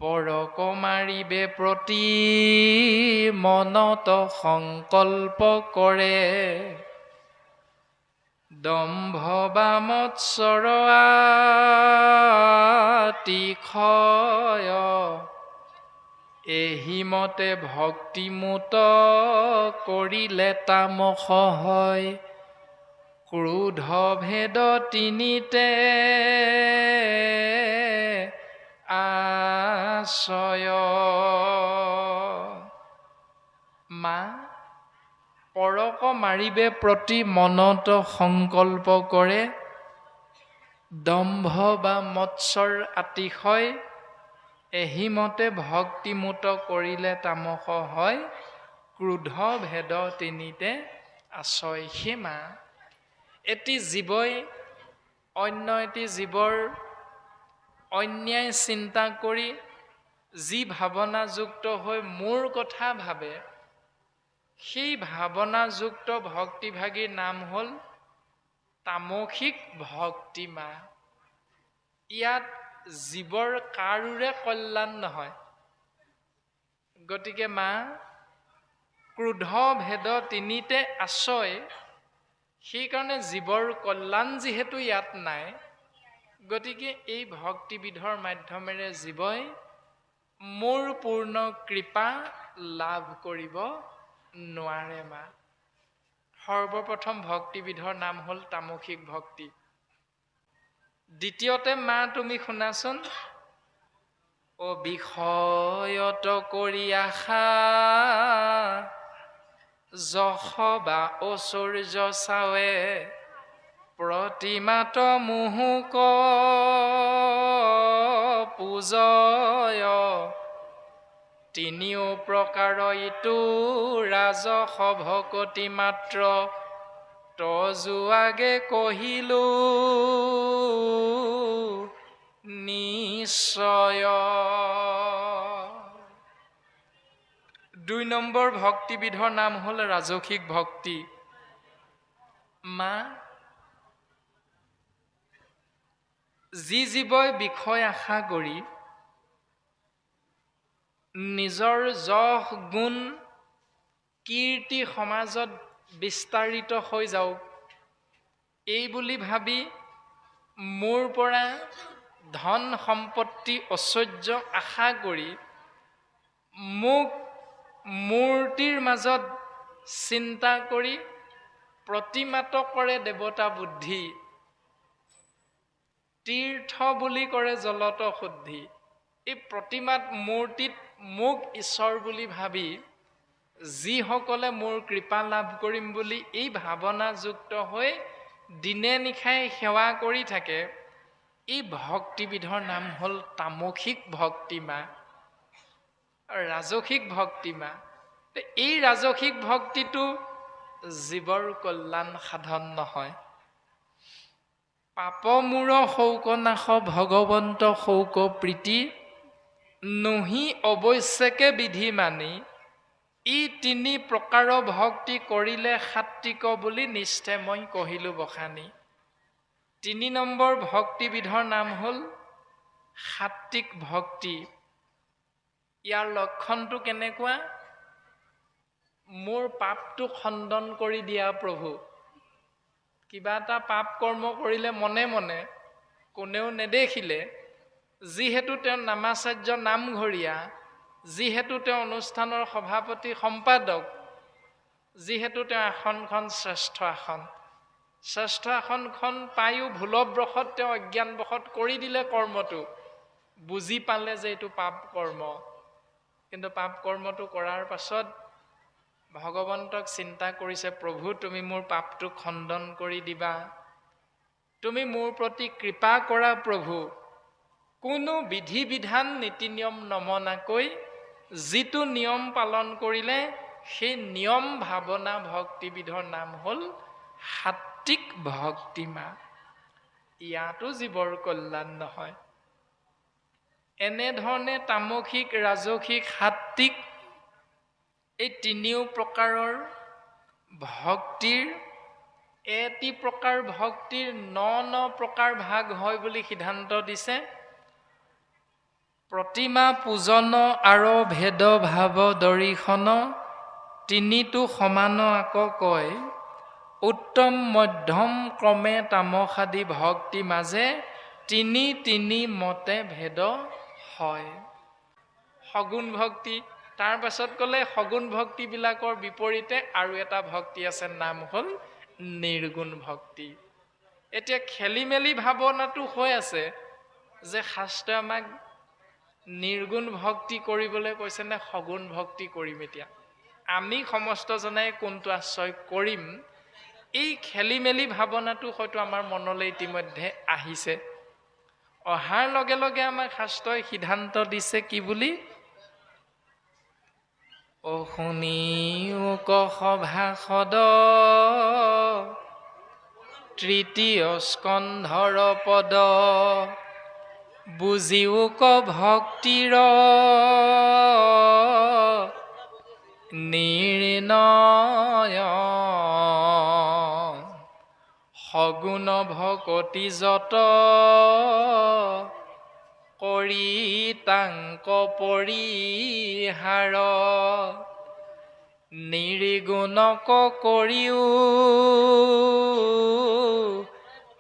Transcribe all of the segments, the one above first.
পৰক মাৰিবে প্ৰতি মনত সংকল্প কৰে, দম্ভ বা মৎসৰ আতিশয়, এহিমতে ভক্তিমূত কৰিলে তামস হয়, ক্ৰোধ ভেদ তিনিতে আশ্ৰয়। মা পৰক মাৰিবে প্ৰতি মনত সংকল্প কৰে, দম্ভ বা মৎসৰ আতিশয়, এহিমতে ভক্তিমূত কৰিলে তামস হয়, ক্ৰোধ ভেদ তিনিতে আশ্ৰয়। হে মা, এটি জীৱই অন্য এটি জীৱৰ অন্যায় চিন্তা কৰি যি ভাৱনাযুক্ত হৈ মোৰ কথা ভাবে, সেই ভাৱনাযুক্ত ভক্তিভাগীৰ নাম হ'ল তামসিক ভক্তি। মা ইয়াত জীৱৰ কাৰোৰে কল্যাণ নহয়। গতিকে মা ক্ৰোধ ভেদ তিনিতে আশ্ৰয়, সেইকাৰণে জীৱৰ কল্যাণ যিহেতু ইয়াত নাই, গতিকে এই ভক্তিবিধৰ মাধ্যমেৰে জীৱই মোৰ পূৰ্ণ কৃপা লাভ কৰিব নোৱাৰে। মা সৰ্বপ্ৰথম ভক্তিবিধৰ নাম হ'ল তামসিক ভক্তি। দ্বিতীয়তে মা তুমি শুনাচোন, অ বিষয়ত কৰি আশা যশ বা ঐশ্বৰ্য চাৱে, প্ৰতিমাত মুহুক পূজয়, তিনিও প্ৰকাৰ ইটো ৰাজস ভকতি মাত্ৰ, তজুৱাগে কহিলো নিশ্চয়। ২ নম্বৰ ভক্তিবিধৰ নাম হ'ল ৰাজসিক ভক্তি। মা যি জীৱই বিষয় আশা কৰি নিজৰ যশ গুণ কীৰ্তি সমাজত বিস্তাৰিত হৈ যাওক, এই বুলি ভাবি মোৰ পৰা ধন সম্পত্তি ঐশ্বৰ্য আশা কৰি মোক মূৰ্তিৰ মাজত চিন্তা কৰি প্ৰতিমাত কৰে দেৱতা বুদ্ধি, তীৰ্থ বুলি কৰে জলত শুদ্ধি। এই প্ৰতিমাত মূৰ্তিত মোক ঈশ্বৰ বুলি ভাবি যিসকলে মোৰ কৃপা লাভ কৰিম বুলি এই ভাৱনাযুক্ত হৈ দিনে নিশাই সেৱা কৰি থাকে, এই ভক্তিবিধৰ নাম হ'ল তামসিক ভক্তি। মা ৰাজসিক ভক্তি। মা এই ৰাজসিক ভক্তিটো জীৱৰ কল্যাণ সাধন নহয়। পাপ মূৰ শৌক নাশ ভগৱন্ত শৌক প্ৰীতি, নহি অৱশ্যকে বিধি মানি, ই তিনি প্ৰকাৰ ভক্তি কৰিলে সাত্বিক বুলি নিষ্ঠে মই কহিলো বখানি। ৩ নম্বৰ ভক্তিবিধৰ নাম হ'ল সাত্বিক ভক্তি। ইয়াৰ লক্ষণটো কেনেকুৱা? মোৰ পাপটো খণ্ডন কৰি দিয়া প্ৰভু। কিবা এটা পাপ কৰ্ম কৰিলে মনে মনে, কোনেও নেদেখিলে, যিহেতু তেওঁ নামাচাৰ্য নামঘৰীয়া, যিহেতু তেওঁ অনুষ্ঠানৰ সভাপতি সম্পাদক, যিহেতু তেওঁ আসনখন শ্ৰেষ্ঠ আসন, শ্ৰেষ্ঠ আসনখন পায়ো ভুলবশত তেওঁ অজ্ঞানবশত কৰি দিলে কৰ্মটো, বুজি পালে যে এইটো পাপ কৰ্ম। কিন্তু পাপ কৰ্মটো কৰাৰ পাছত ভগৱন্তক চিন্তা কৰিছে, প্ৰভু তুমি মোৰ পাপটো খণ্ডন কৰি দিবা, তুমি মোৰ প্ৰতি কৃপা কৰা প্ৰভু। কোনো বিধি বিধান নীতি নিয়ম নমনাকৈ যিটো নিয়ম পালন কৰিলে সেই নিয়ম ভাৱনা ভক্তিবিধৰ নাম হ'ল সাত্বিক ভক্তি। মা ইয়াতো জীৱৰ কল্যাণ নহয়। এনেধৰণে তামসিক, ৰাজসিক, সাত্বিক এই তিনিও প্ৰকাৰৰ ভক্তিৰ এটি প্ৰকাৰ ভক্তিৰ ৯ প্ৰকাৰ ভাগ হয় বুলি সিদ্ধান্ত দিছে। প্ৰতিমা পূজন আৰু ভেদ ভাৱ দৰ্শন তিনিটো সমান আকৌ কয় উত্তম মধ্যম ক্ৰমে তামসাদি ভক্তি মাজে তিনি তিনি মতে ভেদ হয়। সগুণ ভক্তি, তাৰ পাছত ক'লে সগুণ ভক্তিবিলাকৰ বিপৰীতে আৰু এটা ভক্তি আছে, নাম হ'ল নিৰ্গুণ ভক্তি। এতিয়া খেলি মেলি ভাৱনাটো হৈ আছে যে শাস্ত্ৰই আমাক নিৰ্গুণ ভক্তি কৰিবলৈ কৈছে নে সগুণ ভক্তি কৰিম। এতিয়া আমি সমস্তজনাই কোনটো আশ্ৰয় কৰিম, এই খেলি মেলি ভাৱনাটো হয়তো আমাৰ মনলৈ ইতিমধ্যে আহিছে। অহাৰ লগে লগে আমাক শাস্ত্ৰই সিদ্ধান্ত দিছে কি বুলি, শুনিও ক সভাসদ তৃতীয় স্কন্ধৰ পদ বুজিও ক ভক্তিৰ নিৰ্ণয় সগুণ ভকতি যত কৰি তাংক পৰিহাৰ নিৰ্গুণক কৰিও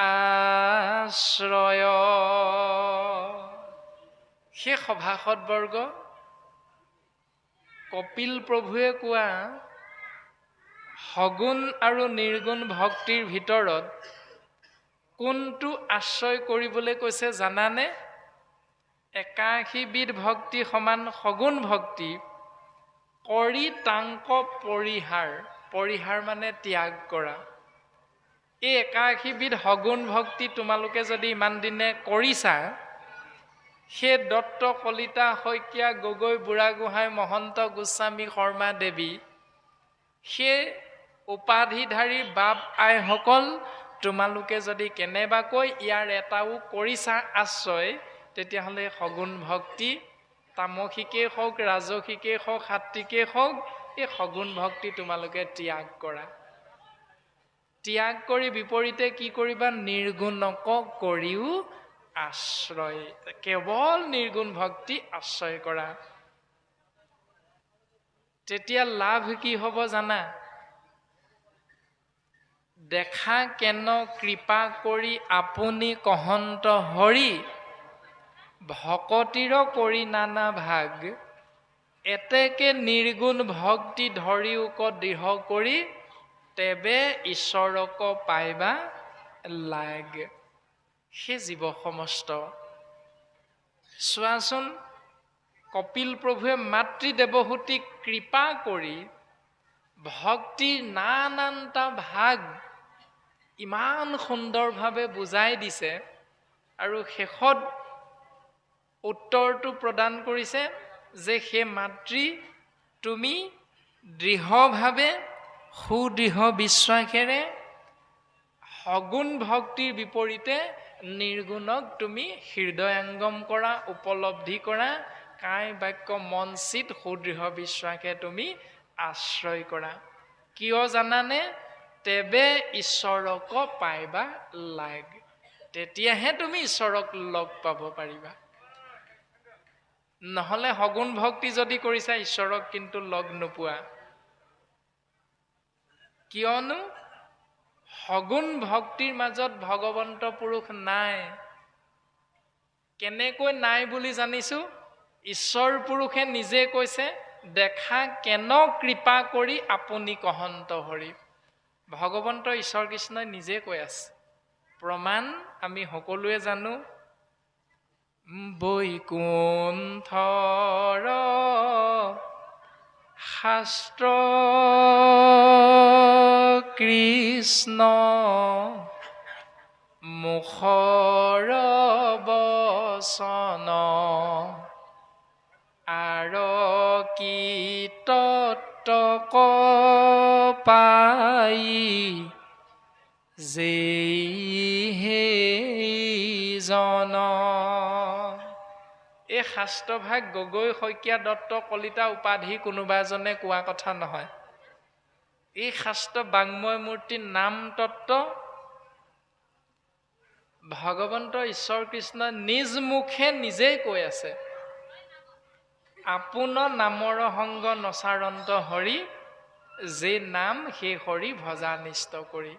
আশ্ৰয়। সেই সভাসদবৰ্গ, কপিল প্ৰভুৱে কোৱা সগুণ আৰু নিৰ্গুণ ভক্তিৰ ভিতৰত কোনটো আশ্ৰয় কৰিবলৈ কৈছে জানানে? ৮১বিধ ভক্তি সমান সগুণ ভক্তি কৰি তাংক পৰিহাৰ, পৰিহাৰ মানে ত্যাগ কৰা। এই ৮১বিধ সগুণ ভক্তি তোমালোকে যদি ইমান দিনে কৰিছা, সেই দত্ত কলিতা শইকীয়া গগৈ বুঢ়াগোহাঁই মহন্ত গোস্বামী শৰ্মা দেৱী, সেই উপাধিধাৰী বাপ আইসকল তোমালোকে যদি কেনেবাকৈ ইয়াৰ এটাও কৰিছা আশ্ৰয়, তেতিয়াহ'লে সগুণ ভক্তি তামসিকেই হওক ৰাজসিকেই হওক সাত্বিকেই হওক, এই সগুণ ভক্তি তোমালোকে ত্যাগ কৰা। ত্যাগ কৰি বিপৰীতে কি কৰিবা? নিৰ্গুণক কৰিও আশ্ৰয়, কেৱল নিৰ্গুণ ভক্তি আশ্ৰয় কৰা। তেতিয়া লাভ কি হ'ব জানা? দেখা কেন কৃপা কৰি আপুনি কহন্ত হৰি ভকতিৰ কৰি নানা ভাগ এতেকে নিৰ্গুণ ভক্তি ধৰিও ক দৃঢ় কৰি তেবে ঈশ্বৰক পাইবা লাগ। সেই জীৱ সমস্ত চোৱাচোন, কপিল প্ৰভুৱে মাতৃ দেৱহূতিক কৃপা কৰি ভক্তিৰ নানানটা ভাগ ইমান সুন্দৰভাৱে বুজাই দিছে, আৰু শেষত উত্তৰটো প্ৰদান কৰিছে যে হে মাতৃ, তুমি দৃঢ়ভাৱে সুদৃঢ় বিশ্বাসেৰে সগুণ ভক্তিৰ বিপৰীতে নিৰ্গুণক তুমি হৃদয়ংগম কৰা, উপলব্ধি কৰা, কায় বাক্য মন চিত সুদৃঢ় বিশ্বাসে তুমি আশ্ৰয় কৰা। কিয় জানানে? তেবে ঈশ্বৰক পাইবা লাগ, তেতিয়াহে তুমি ঈশ্বৰক লগ পাব পাৰিবা। নহলে সগুণ ভক্তি যদি কৰিছা ঈশ্বৰক কিন্তু লগ নোপোৱা। কিয়নো সগুণ ভক্তিৰ মাজত ভগৱন্ত পুৰুষ নাই। কেনেকৈ নাই বুলি জানিছো? ঈশ্বৰ পুৰুষে নিজে কৈছে, দেখা কেন কৃপা কৰি আপুনি কহন্ত হৰি। ভগৱন্ত ঈশ্বৰ কৃষ্ণই নিজে কৈ আছে। প্ৰমাণ আমি সকলোৱে জানো, বৈকুণ্ঠৰ শাস্ত্ৰ কৃষ্ণ মুখৰ বচন আৰু কি তত্ত্বক পাই যেই জন। এই শাস্ত্ৰভাগ গগৈ শইকীয়া দত্ত কলিতা উপাধি কোনোবা এজনে কোৱা কথা নহয়। এই শাস্ত্ৰ বাংময় মূৰ্তিৰ নাম তত্ত্ব ভগৱন্ত ঈশ্বৰ কৃষ্ণ নিজ মুখে নিজেই কৈ আছে। আপোন নামৰ সংগ নচাৰন্ত হৰি, যে নাম সেই হৰি ভজা নিষ্ট কৰি।